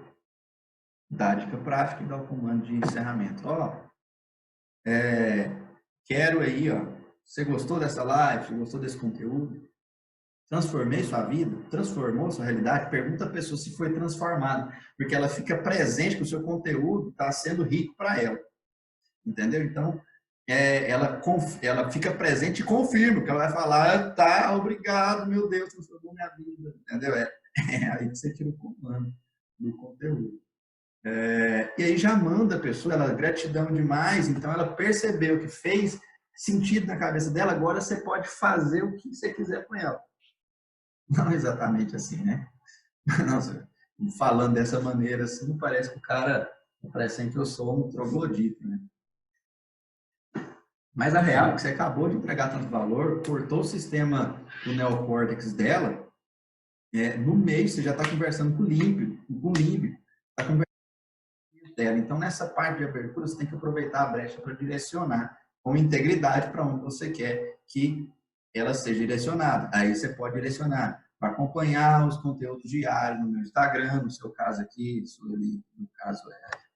dá a dica prática e dá o comando de encerramento. Ó, quero aí, ó, você gostou dessa live? Você gostou desse conteúdo? Transformei sua vida? Transformou sua realidade? Pergunta a pessoa se foi transformada, porque ela fica presente que o seu conteúdo está sendo rico para ela. Entendeu? Então, ela fica presente e confirma, que ela vai falar, tá, obrigado, meu Deus, transformou minha vida. Entendeu? Aí você tira o comando do conteúdo. E aí já manda a pessoa, ela gratidão demais, então ela percebeu que fez sentido na cabeça dela, agora você pode fazer o que você quiser com ela. Não exatamente assim, né? Nossa, falando dessa maneira assim, parece que o cara, parece que eu sou um troglodita, né? Mas a real é que você acabou de entregar tanto valor, cortou o sistema do neocórtex dela, no meio você já está conversando com o límbico, está conversando com dela. Então, nessa parte de abertura, você tem que aproveitar a brecha para direcionar com integridade para onde você quer que ela seja direcionada. Aí você pode direcionar para acompanhar os conteúdos diários no meu Instagram, no seu caso aqui, no caso,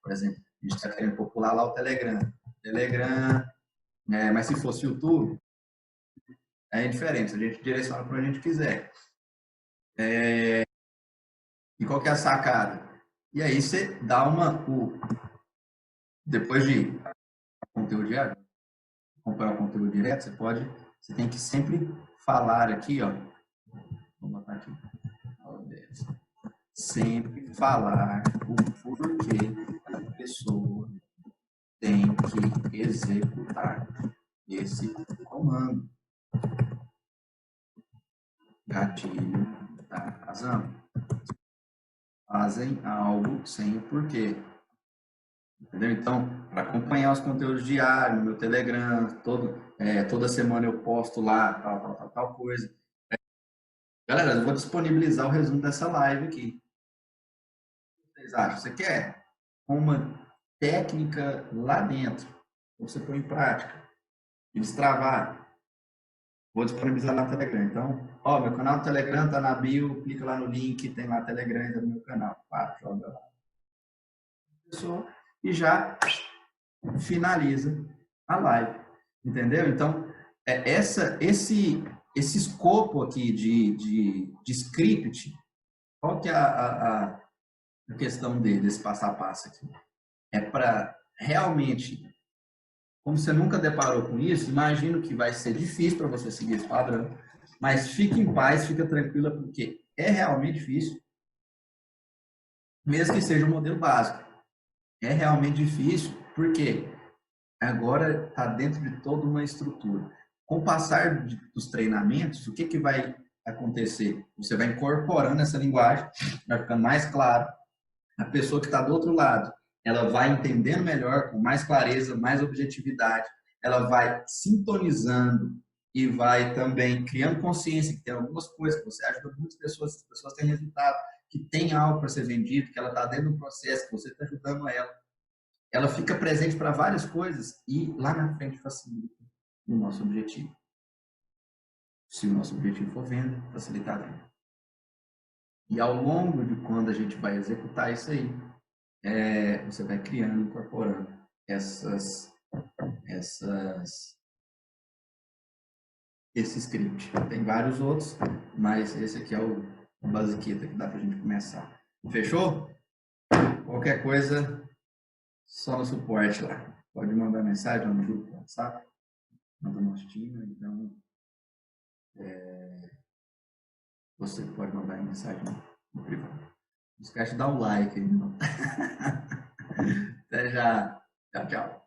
por exemplo, a gente está querendo popular lá o Telegram. Mas se fosse YouTube, é diferente, a gente direciona para onde a gente quiser. E qual que é a sacada? E aí você dá depois de conteúdo diário, acompanhar o conteúdo direto, você tem que sempre falar aqui, ó. Vou botar aqui. Sempre falar o porquê a pessoa tem que executar esse comando. Gatilho da razão. Fazem algo sem o porquê. Entendeu? Então, para acompanhar os conteúdos diários no meu Telegram, toda semana eu posto lá, tal coisa. Galera, eu vou disponibilizar o resumo dessa live aqui. O que vocês acham? Você quer uma técnica lá dentro, você põe em prática, e destravar? Vou disponibilizar lá no Telegram. Então, meu canal do Telegram tá na bio, clica lá no link, tem lá Telegram ainda no meu canal. Pá, joga lá. E já finaliza a live. Entendeu? Então, esse escopo aqui de script, qual que é a questão desse passo a passo aqui? É para realmente, como você nunca deparou com isso, imagino que vai ser difícil para você seguir esse padrão, mas fique em paz, fica tranquila, porque é realmente difícil, mesmo que seja um modelo básico. É realmente difícil, porque agora está dentro de toda uma estrutura. Com o passar dos treinamentos, o que vai acontecer? Você vai incorporando essa linguagem, vai ficando mais claro. A pessoa que está do outro lado, ela vai entendendo melhor, com mais clareza, mais objetividade. Ela vai sintonizando e vai também criando consciência que tem algumas coisas que você ajuda muitas pessoas, as pessoas têm resultado, que tem algo para ser vendido, que ela está dentro do processo, que você está ajudando ela. Ela fica presente para várias coisas e lá na frente facilita o nosso objetivo. Se o nosso objetivo for venda, facilitar a venda. E ao longo de quando a gente vai executar isso aí, você vai criando, incorporando esse script. Tem vários outros, mas esse aqui é o basiqueta que dá para a gente começar. Fechou? Qualquer coisa, só no suporte lá. Pode mandar mensagem no grupo do WhatsApp, manda no nosso time, então você pode mandar mensagem no privado. Não esquece de dar o like aí, não. Até já. Tchau, tchau.